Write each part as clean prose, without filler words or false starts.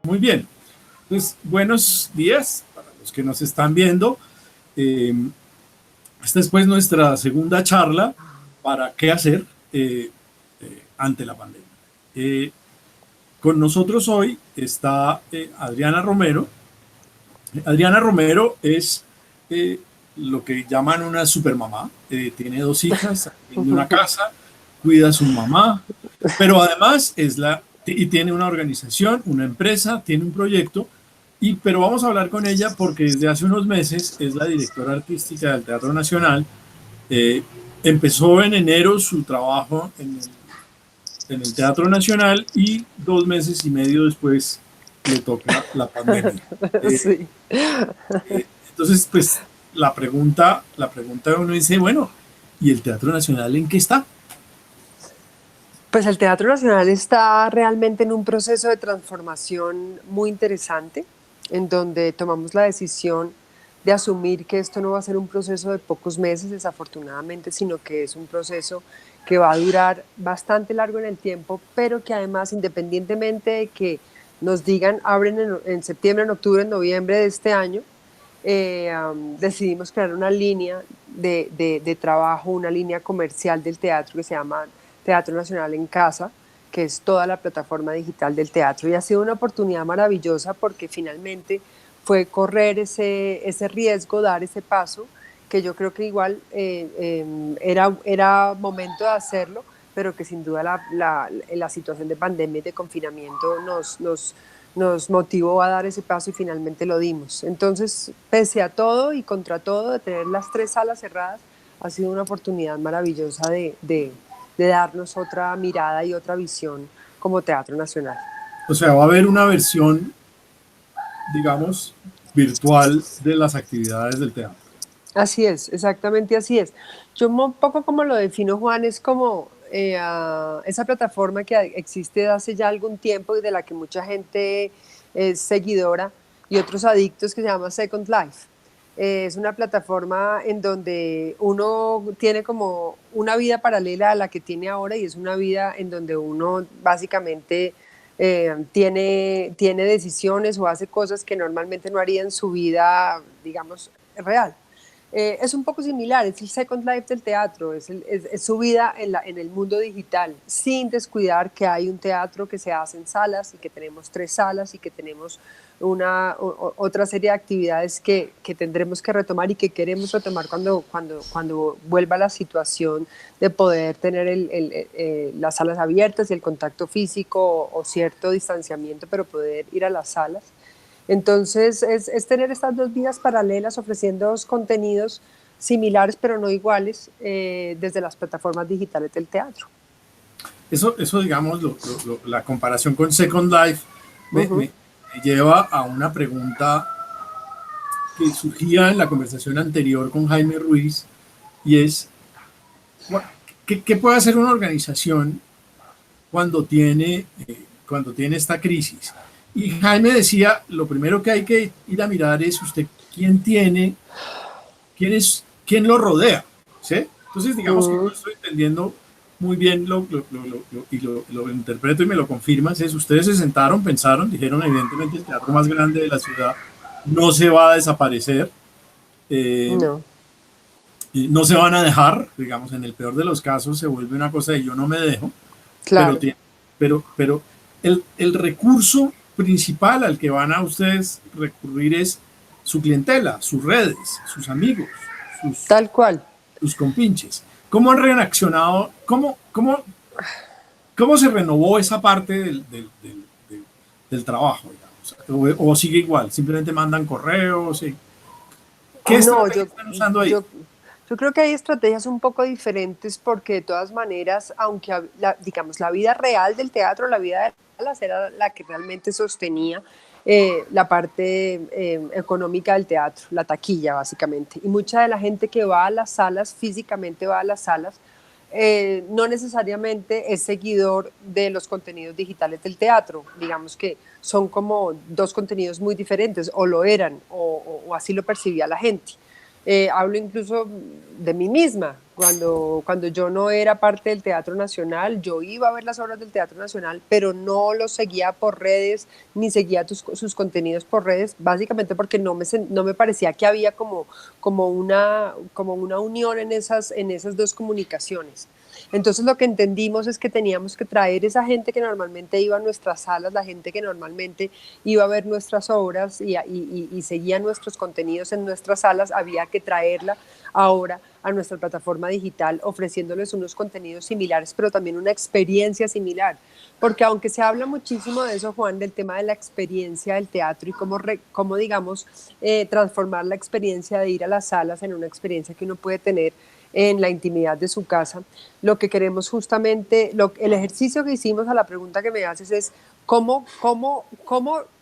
Muy bien. Pues buenos días para los que nos están viendo. Eh, Esta es pues nuestra segunda charla para qué hacer ante la pandemia. Eh, con nosotros hoy está Adriana Romero. Adriana Romero es eh, lo que llaman una supermamá. Tiene dos hijas, tiene una casa, cuida a su mamá, pero además y tiene una organización, una empresa, tiene un proyecto. Pero vamos a hablar con ella porque desde hace unos meses es la directora artística del Teatro Nacional. Eh, Empezó en enero su trabajo en el Teatro Nacional y 2 meses y medio después le toca la pandemia. Eh, Sí. entonces, pues la pregunta uno dice, bueno, ¿y el Teatro Nacional en qué está? Pues el Teatro Nacional está realmente en un proceso de transformación muy interesante, en donde tomamos la decisión de asumir que esto no va a ser un proceso de pocos meses, desafortunadamente, sino que es un proceso que va a durar bastante largo en el tiempo, pero que además, independientemente de que nos digan abren en septiembre, en octubre, en noviembre de este año, decidimos crear una línea de trabajo, una línea comercial del teatro que se llama Teatro Nacional en Casa, que es toda la plataforma digital del teatro. Y ha sido una oportunidad maravillosa porque finalmente fue correr ese riesgo, dar ese paso, que yo creo que igual era momento de hacerlo, pero que sin duda la situación de pandemia y de confinamiento nos motivó a dar ese paso y finalmente lo dimos. Entonces, pese a todo y contra todo, de tener las tres salas cerradas, ha sido una oportunidad maravillosa de darnos otra mirada y otra visión como Teatro Nacional. O sea, va a haber una versión, digamos, virtual de las actividades del teatro. Así es, exactamente así es. Yo un poco como lo defino, Juan, es como esa plataforma que existe hace ya algún tiempo y de la que mucha gente es seguidora y otros adictos, que se llama Second Life. Es una plataforma en donde uno tiene como una vida paralela a la que tiene ahora, y es una vida en donde uno básicamente tiene decisiones o hace cosas que normalmente no haría en su vida, digamos, real. Es un poco similar, es el Second Life del teatro, es su vida en el mundo digital, sin descuidar que hay un teatro que se hace en salas y que tenemos tres salas y que tenemos otra serie de actividades que tendremos que retomar y que queremos retomar cuando vuelva la situación de poder tener las salas abiertas y el contacto físico o cierto distanciamiento, pero poder ir a las salas. Entonces, es tener estas dos vidas paralelas ofreciendo contenidos similares pero no iguales desde las plataformas digitales del teatro. Eso digamos, la comparación con Second Life me, Uh -huh. me- me lleva a una pregunta que surgía en la conversación anterior con Jaime Ruiz, y es, bueno, ¿qué puede hacer una organización cuando tiene esta crisis? Y Jaime decía, lo primero que hay que ir a mirar es usted quién lo rodea, ¿sí? Entonces, digamos que yo estoy entendiendo muy bien y lo interpreto y me lo confirmas, es ustedes se sentaron, pensaron, dijeron, evidentemente el teatro más grande de la ciudad no se va a desaparecer, eh, No, no se van a dejar, digamos, en el peor de los casos se vuelve una cosa de yo no me dejo, pero, claro. pero el recurso principal al que van a ustedes recurrir es su clientela, sus redes, sus amigos, sus, Tal cual. sus compinches. ¿Cómo han reaccionado? ¿Cómo se renovó esa parte del trabajo, digamos? O sigue igual, simplemente mandan correos. ¿Qué No, estrategia están usando ahí? yo creo que hay estrategias un poco diferentes porque de todas maneras, aunque digamos la vida real del teatro, la vida de las era la que realmente sostenía la parte económica del teatro, la taquilla básicamente. Y mucha de la gente que va a las salas, físicamente va a las salas, no necesariamente es seguidor de los contenidos digitales del teatro. Digamos que son como dos contenidos muy diferentes, o lo eran, o así lo percibía la gente. Hablo incluso de mí misma. Cuando yo no era parte del Teatro Nacional, yo iba a ver las obras del Teatro Nacional, pero no los seguía por redes, ni seguía sus contenidos por redes, básicamente porque no me parecía que había como una unión en esas dos comunicaciones. Entonces lo que entendimos es que teníamos que traer esa gente que normalmente iba a nuestras salas, la gente que normalmente iba a ver nuestras obras y seguía nuestros contenidos en nuestras salas, había que traerla ahora a nuestra plataforma digital, ofreciéndoles unos contenidos similares, pero también una experiencia similar. Porque aunque se habla muchísimo de eso, Juan, del tema de la experiencia del teatro y cómo digamos, transformar la experiencia de ir a las salas en una experiencia que uno puede tener en la intimidad de su casa. Lo que queremos justamente, el ejercicio que hicimos a la pregunta que me haces es cómo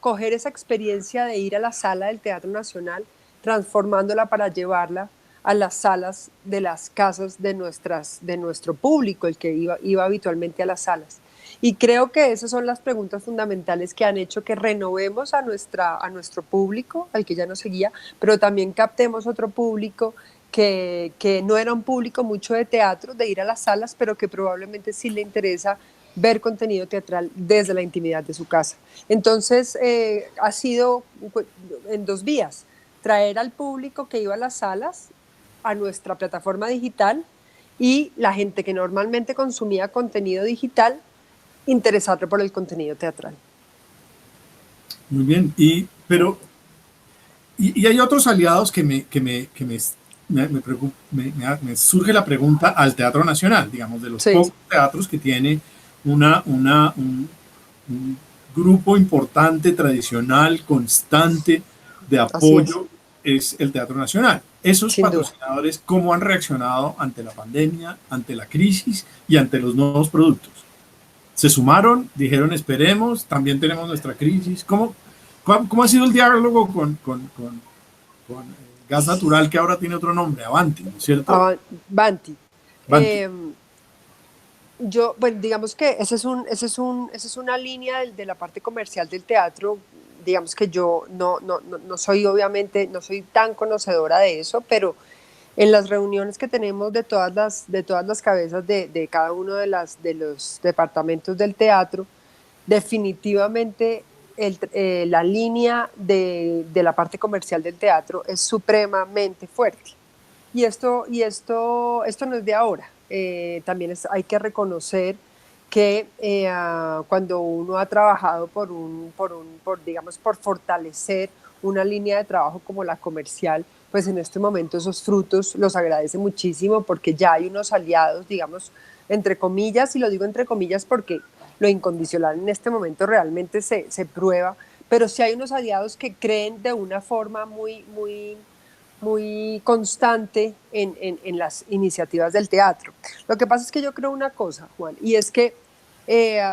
coger esa experiencia de ir a la sala del Teatro Nacional, transformándola para llevarla a las salas de las casas de nuestro público, el que iba habitualmente a las salas. Y creo que esas son las preguntas fundamentales que han hecho que renovemos a nuestro público, al que ya nos seguía, pero también captemos otro público que no era un público mucho de teatro, de ir a las salas, pero que probablemente sí le interesa ver contenido teatral desde la intimidad de su casa. Entonces, ha sido en dos vías: traer al público que iba a las salas a nuestra plataforma digital y la gente que normalmente consumía contenido digital, interesarle por el contenido teatral. Muy bien, y hay otros aliados me surge la pregunta al Teatro Nacional, digamos, de los Sí, pocos teatros que tiene un grupo importante, tradicional, constante de así es, apoyo es el Teatro Nacional. Esos sin duda. patrocinadores, ¿cómo han reaccionado ante la pandemia, ante la crisis y ante los nuevos productos? ¿Se sumaron? ¿Dijeron esperemos? ¿También tenemos nuestra crisis? ¿Cómo ha sido el diálogo con gas natural, que ahora tiene otro nombre, Avanti, ¿no es cierto? Banti. Avanti. Bueno, digamos que esa es una línea de la parte comercial del teatro. Digamos que yo no soy, obviamente, no soy tan conocedora de eso, pero en las reuniones que tenemos de todas las cabezas de cada uno de los departamentos del teatro, definitivamente la línea de la parte comercial del teatro es supremamente fuerte. Esto no es de ahora. También hay que reconocer que cuando uno ha trabajado digamos, por fortalecer una línea de trabajo como la comercial, pues en este momento esos frutos los agradece muchísimo porque ya hay unos aliados, digamos, entre comillas, y lo digo entre comillas porque lo incondicional en este momento realmente se prueba, pero sí hay unos aliados que creen de una forma muy constante en las iniciativas del teatro. Lo que pasa es que yo creo una cosa, Juan, y es que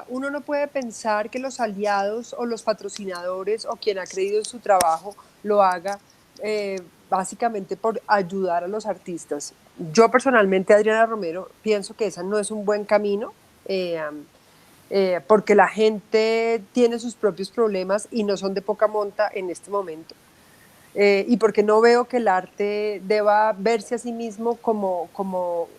uno no puede pensar que los aliados o los patrocinadores o quien ha creído en su trabajo lo haga básicamente por ayudar a los artistas. Yo personalmente, Adriana Romero, pienso que ese no es un buen camino. Porque la gente tiene sus propios problemas y no son de poca monta en este momento. Y porque no veo que el arte deba verse a sí mismo como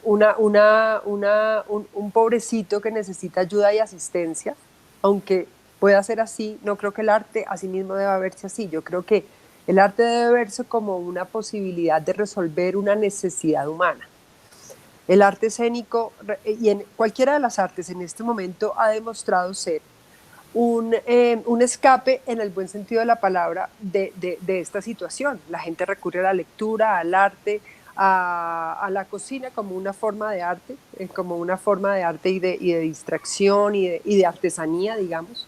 un pobrecito que necesita ayuda y asistencia, aunque pueda ser así. No creo que el arte a sí mismo deba verse así. Yo creo que el arte debe verse como una posibilidad de resolver una necesidad humana. El arte escénico, y en cualquiera de las artes en este momento, ha demostrado ser un escape, en el buen sentido de la palabra, de esta situación. La gente recurre a la lectura, al arte, a la cocina como una forma de arte, como una forma de arte y de distracción y de artesanía, digamos.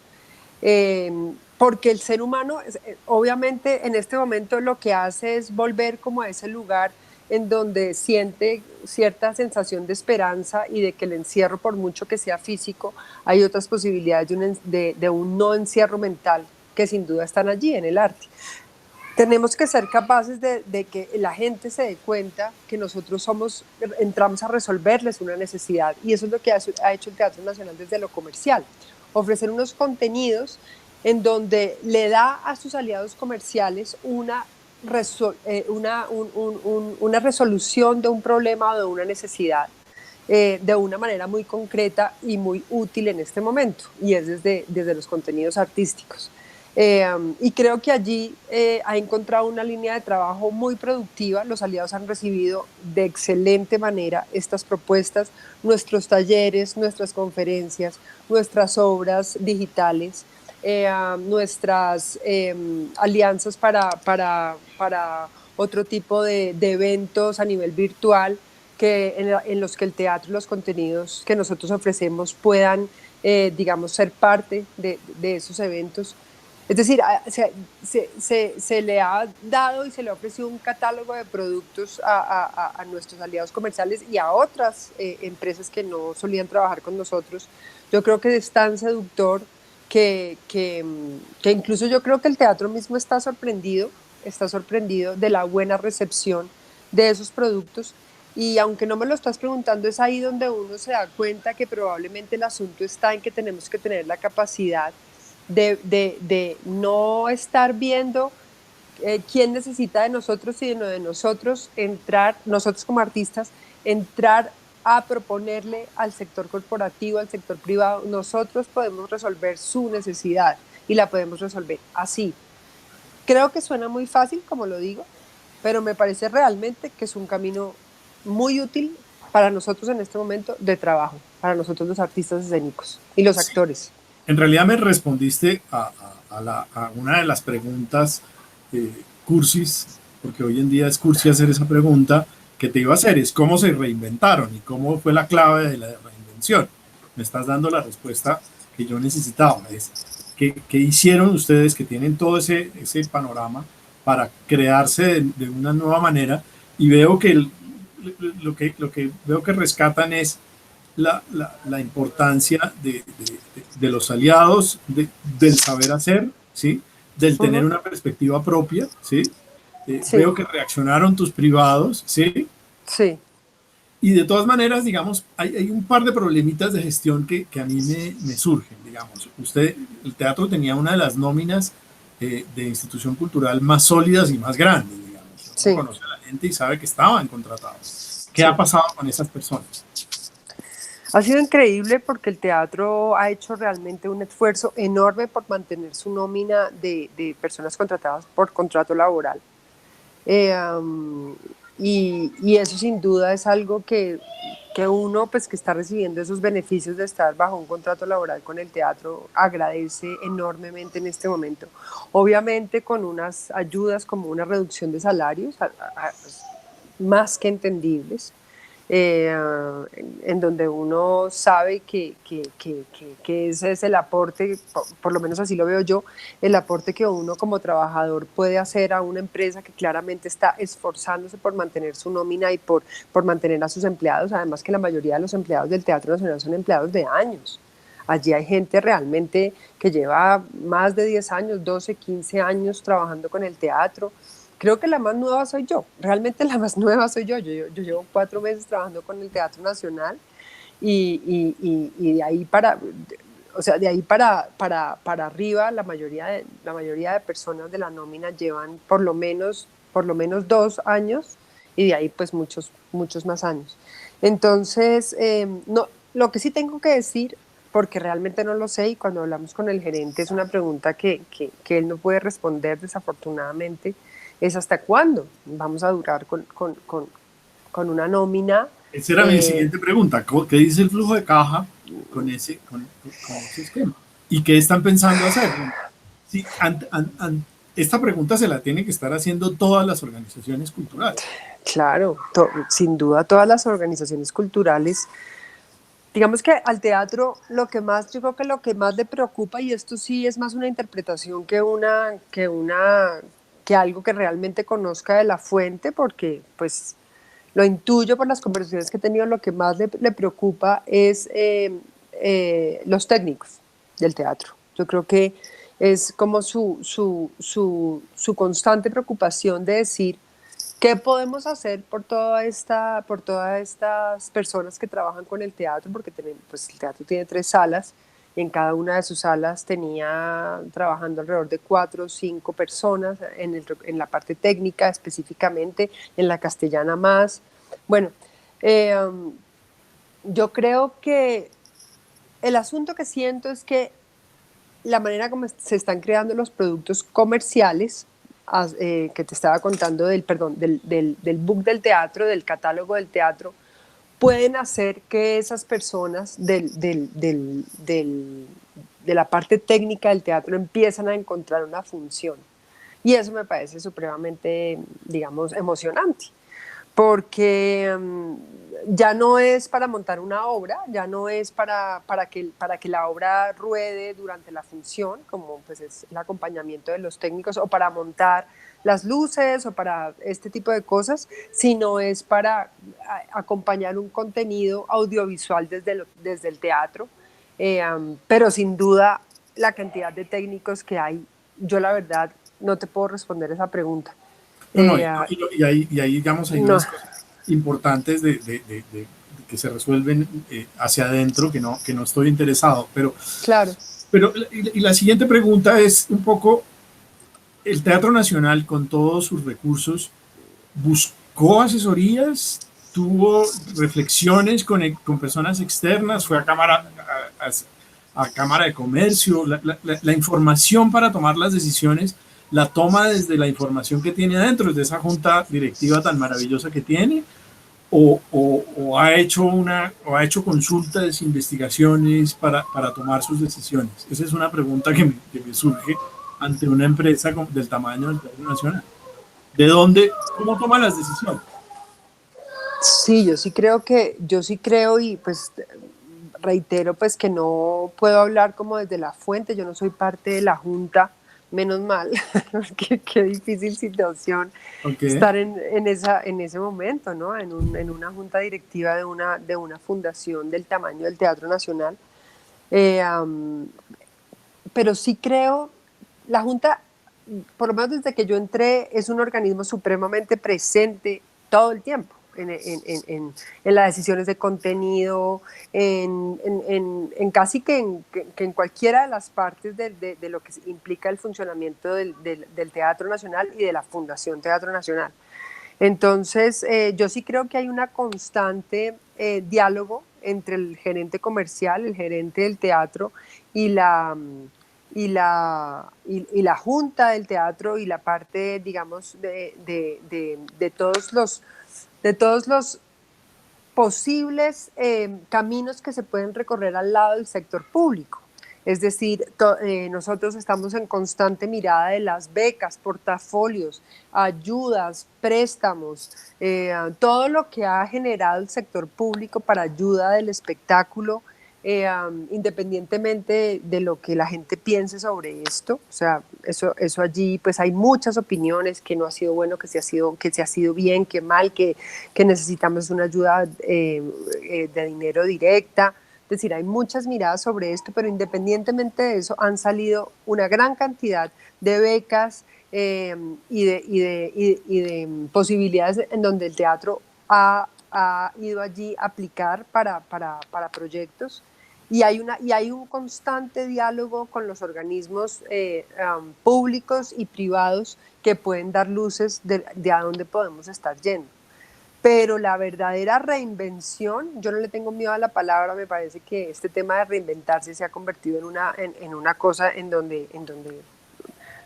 Porque el ser humano, obviamente, en este momento lo que hace es volver como a ese lugar en donde siente cierta sensación de esperanza y de que el encierro, por mucho que sea físico, hay otras posibilidades de un no encierro mental que sin duda están allí en el arte. Tenemos que ser capaces de que la gente se dé cuenta que nosotros entramos a resolverles una necesidad, y eso es lo que ha hecho el Teatro Nacional desde lo comercial: ofrecer unos contenidos en donde le da a sus aliados comerciales una una resolución de un problema o de una necesidad de una manera muy concreta y muy útil en este momento, y es desde los contenidos artísticos. Y creo que allí ha encontrado una línea de trabajo muy productiva. Los aliados han recibido de excelente manera estas propuestas, nuestros talleres, nuestras conferencias, nuestras obras digitales, nuestras alianzas para otro tipo de eventos a nivel virtual, en los que el teatro y los contenidos que nosotros ofrecemos puedan, digamos, ser parte de esos eventos. Es decir, se le ha dado y se le ha ofrecido un catálogo de productos a nuestros aliados comerciales y a otras empresas que no solían trabajar con nosotros. Yo creo que es tan seductor que incluso yo creo que el teatro mismo está sorprendido de la buena recepción de esos productos. Y aunque no me lo estás preguntando, es ahí donde uno se da cuenta que probablemente el asunto está en que tenemos que tener la capacidad de no estar viendo quién necesita de nosotros, sino de nosotros entrar, nosotros como artistas, entrar a proponerle al sector corporativo, al sector privado, nosotros podemos resolver su necesidad y la podemos resolver así. Creo que suena muy fácil, como lo digo, pero me parece realmente que es un camino muy útil para nosotros en este momento de trabajo, para nosotros los artistas escénicos y los Sí. actores. En realidad me respondiste a una de las preguntas cursis, porque hoy en día es cursi hacer esa pregunta que te iba a hacer, es cómo se reinventaron y cómo fue la clave de la reinvención. Me estás dando la respuesta que yo necesitaba, es que hicieron ustedes que tienen todo ese panorama para crearse de una nueva manera, y veo que lo que veo que rescatan es la importancia de los aliados, del saber hacer, ¿sí? Del Uh tener -huh. una perspectiva propia, ¿sí? Sí, Veo que reaccionaron tus privados, ¿sí? sí. Y de todas maneras, digamos, hay un par de problemitas de gestión que a mí me surgen, digamos. Usted, el teatro tenía una de las nóminas de institución cultural más sólidas y más grandes, digamos. Uno Sí, conoce a la gente y sabe que estaban contratados. ¿Qué ha sí. pasado con esas personas? Ha sido increíble porque el teatro ha hecho realmente un esfuerzo enorme por mantener su nómina de personas contratadas por contrato laboral. Eh, um, y eso sin duda es algo que uno, pues que está recibiendo esos beneficios de estar bajo un contrato laboral con el teatro, agradece enormemente en este momento. Obviamente con unas ayudas como una reducción de salarios más que entendibles, eh, en donde uno sabe que ese es el aporte, por lo menos así lo veo yo, el aporte que uno como trabajador puede hacer a una empresa que claramente está esforzándose por mantener su nómina y por mantener a sus empleados. Además que la mayoría de los empleados del Teatro Nacional son empleados de años. Allí hay gente realmente que lleva más de 10 años, 12, 15 años trabajando con el teatro. Creo que la más nueva soy yo, realmente la más nueva soy yo. Yo llevo 4 meses trabajando con el Teatro Nacional y de ahí para, o sea, de ahí para arriba la mayoría de personas de la nómina llevan por lo menos 2 años y de ahí pues muchos más años. Entonces, no, lo que sí tengo que decir, porque realmente no lo sé y cuando hablamos con el gerente es una pregunta que él no puede responder desafortunadamente, es hasta cuándo vamos a durar con una nómina. Esa era mi eh, siguiente pregunta. ¿Qué dice el flujo de caja con ese esquema? ¿Y qué están pensando hacer? Sí, esta pregunta se la tienen que estar haciendo todas las organizaciones culturales. claro, sin duda todas las organizaciones culturales. Digamos que al teatro yo creo que lo que más le preocupa, y esto sí es más una interpretación que algo que realmente conozca de la fuente, porque pues lo intuyo por las conversaciones que he tenido, lo que más le preocupa es los técnicos del teatro. Yo creo que es como su constante preocupación de decir, ¿qué podemos hacer por todas estas personas que trabajan con el teatro? Porque pues, el teatro tiene 3 salas En cada una de sus salas tenía trabajando alrededor de 4 o 5 personas en la parte técnica específicamente, en la castellana más. Bueno, eh, yo creo que el asunto que siento es que la manera como se están creando los productos comerciales, que te estaba contando del book del teatro, del catálogo del teatro, pueden hacer que esas personas de la parte técnica del teatro empiezan a encontrar una función. Y eso me parece supremamente, digamos, emocionante, porque ya no es para montar una obra, ya no es para que la obra ruede durante la función, como pues es el acompañamiento de los técnicos, o para montar las luces o para este tipo de cosas, sino es para acompañar un contenido audiovisual desde el teatro, pero sin duda la cantidad de técnicos que hay, yo la verdad no te puedo responder esa pregunta. No, no, Eh, y ahí, digamos, hay no, unas cosas importantes de que se resuelven hacia adentro que no estoy interesado. claro. Pero y la siguiente pregunta es un poco, ¿el Teatro Nacional con todos sus recursos buscó asesorías? ¿Tuvo reflexiones con personas externas? ¿Fue a a Cámara de Comercio? La información para tomar las decisiones la toma desde la información que tiene adentro, desde esa junta directiva tan maravillosa que tiene, o ha hecho consultas, investigaciones para tomar sus decisiones. Esa es una pregunta que me surge ante una empresa del tamaño del Teatro Nacional. ¿De dónde, cómo toma las decisiones? Sí, yo sí creo y pues reitero pues que no puedo hablar como desde la fuente, yo no soy parte de la junta, menos mal, qué difícil situación Ok, estar en ese momento, ¿no? En una junta directiva de una fundación del tamaño del Teatro Nacional. Eh, um, pero sí creo, la junta, por lo menos desde que yo entré, es un organismo supremamente presente todo el tiempo en las decisiones de contenido, en casi que en cualquiera de las partes de lo que implica el funcionamiento del Teatro Nacional y de la Fundación Teatro Nacional. Entonces, yo sí creo que hay una constante diálogo entre el gerente comercial, el gerente del teatro y y la junta del teatro y la parte, digamos, de todos los posibles caminos que se pueden recorrer al lado del sector público. Es decir, nosotros estamos en constante mirada de las becas, portafolios, ayudas, préstamos, todo lo que ha generado el sector público para ayuda del espectáculo, independientemente de lo que la gente piense sobre esto. O sea, eso allí, pues hay muchas opiniones, que no ha sido bueno, que se ha sido bien, que mal, que necesitamos una ayuda de dinero directa. Es decir, hay muchas miradas sobre esto, pero independientemente de eso, han salido una gran cantidad de becas y de posibilidades en donde el teatro ha ido allí a aplicar para proyectos. Y hay un constante diálogo con los organismos públicos y privados que pueden dar luces de a dónde podemos estar yendo. Pero la verdadera reinvención, yo no le tengo miedo a la palabra, me parece que este tema de reinventarse se ha convertido en una cosa en donde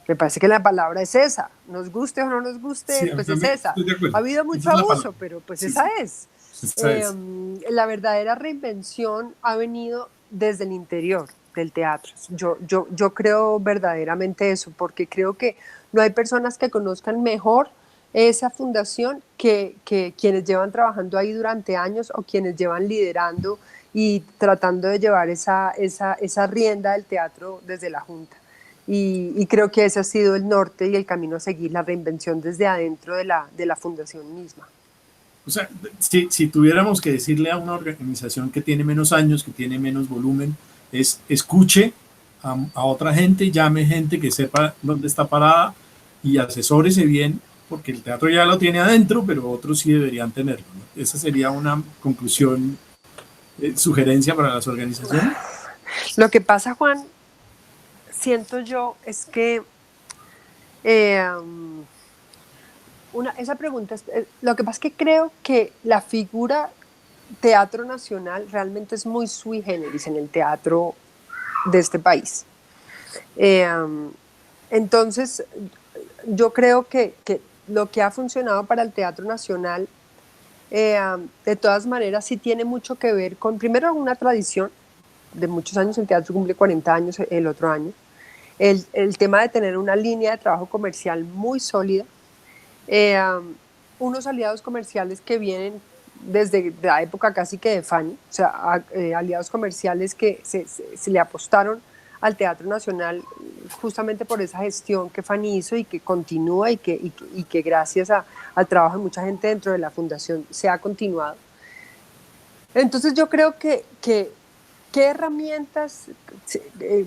me parece que la palabra es esa, nos guste o no nos guste, sí, pues es también esa. estoy de Ha acuerdo. habido Esa mucho es la palabra. abuso, pero pues Sí, esa sí, es. esa es. La verdadera reinvención ha venido desde el interior del teatro. Yo creo verdaderamente eso, porque creo que no hay personas que conozcan mejor esa fundación que quienes llevan trabajando ahí durante años o quienes llevan liderando y tratando de llevar esa rienda del teatro desde la Junta. Y creo que ese ha sido el norte y el camino a seguir, la reinvención desde adentro de la fundación misma. O sea, si tuviéramos que decirle a una organización que tiene menos años, que tiene menos volumen, es escuche a otra gente, llame gente que sepa dónde está parada y asesórese bien, porque el teatro ya lo tiene adentro, pero otros sí deberían tenerlo, ¿no? Esa sería una conclusión, sugerencia para las organizaciones. Lo que pasa, Juan, siento yo, es que eh, esa pregunta, lo que pasa es que creo que la figura teatro nacional realmente es muy sui generis en el teatro de este país. Eh, entonces, yo creo que lo que ha funcionado para el teatro nacional, de todas maneras, sí tiene mucho que ver con, primero, una tradición de muchos años. El teatro cumple 40 años el otro año. El tema de tener una línea de trabajo comercial muy sólida, eh, unos aliados comerciales que vienen desde la época casi que de Fanny, o sea, aliados comerciales que se le apostaron al Teatro Nacional justamente por esa gestión que Fanny hizo y que continúa y que gracias al trabajo de mucha gente dentro de la fundación se ha continuado. Entonces yo creo que ¿qué herramientas,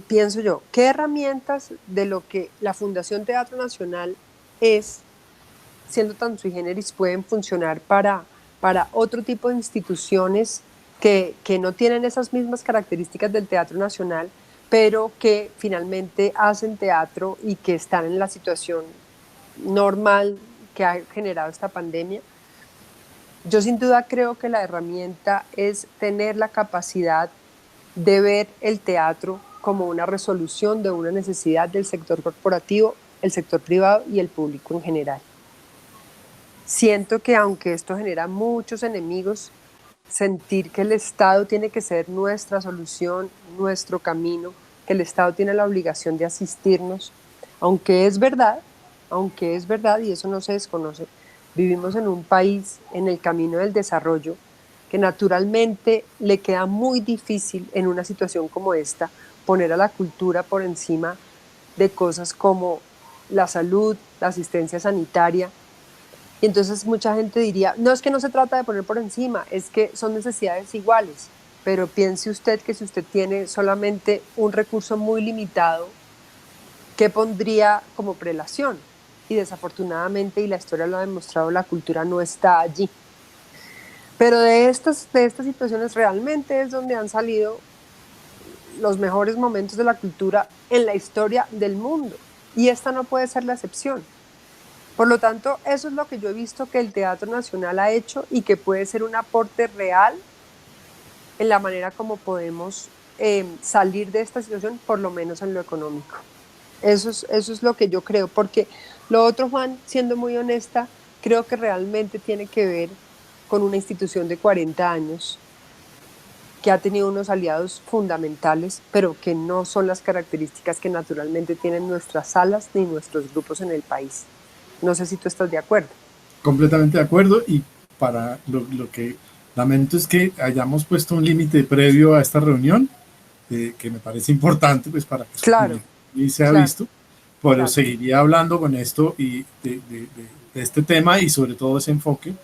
pienso yo, qué herramientas de lo que la Fundación Teatro Nacional es, siendo tan sui generis, pueden funcionar para otro tipo de instituciones que no tienen esas mismas características del Teatro Nacional, pero que finalmente hacen teatro y que están en la situación normal que ha generado esta pandemia? Yo sin duda creo que la herramienta es tener la capacidad de ver el teatro como una resolución de una necesidad del sector corporativo, el sector privado y el público en general. Siento que aunque esto genera muchos enemigos, sentir que el Estado tiene que ser nuestra solución, nuestro camino, que el Estado tiene la obligación de asistirnos, aunque es verdad, y eso no se desconoce, vivimos en un país en el camino del desarrollo que naturalmente le queda muy difícil en una situación como esta poner a la cultura por encima de cosas como la salud, la asistencia sanitaria. Y entonces mucha gente diría, no es que no se trata de poner por encima, es que son necesidades iguales. Pero piense usted que si usted tiene solamente un recurso muy limitado, ¿qué pondría como prelación? Y desafortunadamente, y la historia lo ha demostrado, la cultura no está allí. Pero de estas situaciones realmente es donde han salido los mejores momentos de la cultura en la historia del mundo. Y esta no puede ser la excepción. Por lo tanto, eso es lo que yo he visto que el Teatro Nacional ha hecho y que puede ser un aporte real en la manera como podemos salir de esta situación, por lo menos en lo económico. Eso es lo que yo creo, porque lo otro, Juan, siendo muy honesta, creo que realmente tiene que ver con una institución de 40 años que ha tenido unos aliados fundamentales, pero que no son las características que naturalmente tienen nuestras salas ni nuestros grupos en el país. No sé si tú estás de acuerdo. Completamente de acuerdo, y para lo que lamento es que hayamos puesto un límite previo a esta reunión, que me parece importante pues para que Claro, y se ha claro, visto, pero claro. seguiría hablando con esto y de este tema y sobre todo ese enfoque.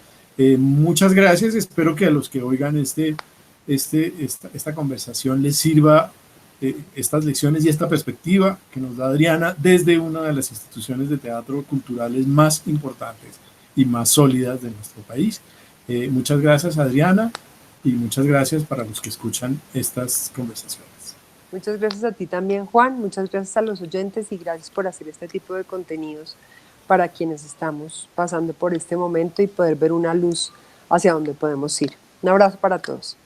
Muchas gracias, espero que a los que oigan esta conversación les sirva estas lecciones y esta perspectiva que nos da Adriana desde una de las instituciones de teatro culturales más importantes y más sólidas de nuestro país. Muchas gracias, Adriana, y muchas gracias para los que escuchan estas conversaciones. Muchas gracias a ti también, Juan. Muchas gracias a los oyentes y gracias por hacer este tipo de contenidos para quienes estamos pasando por este momento y poder ver una luz hacia donde podemos ir. Un abrazo para todos.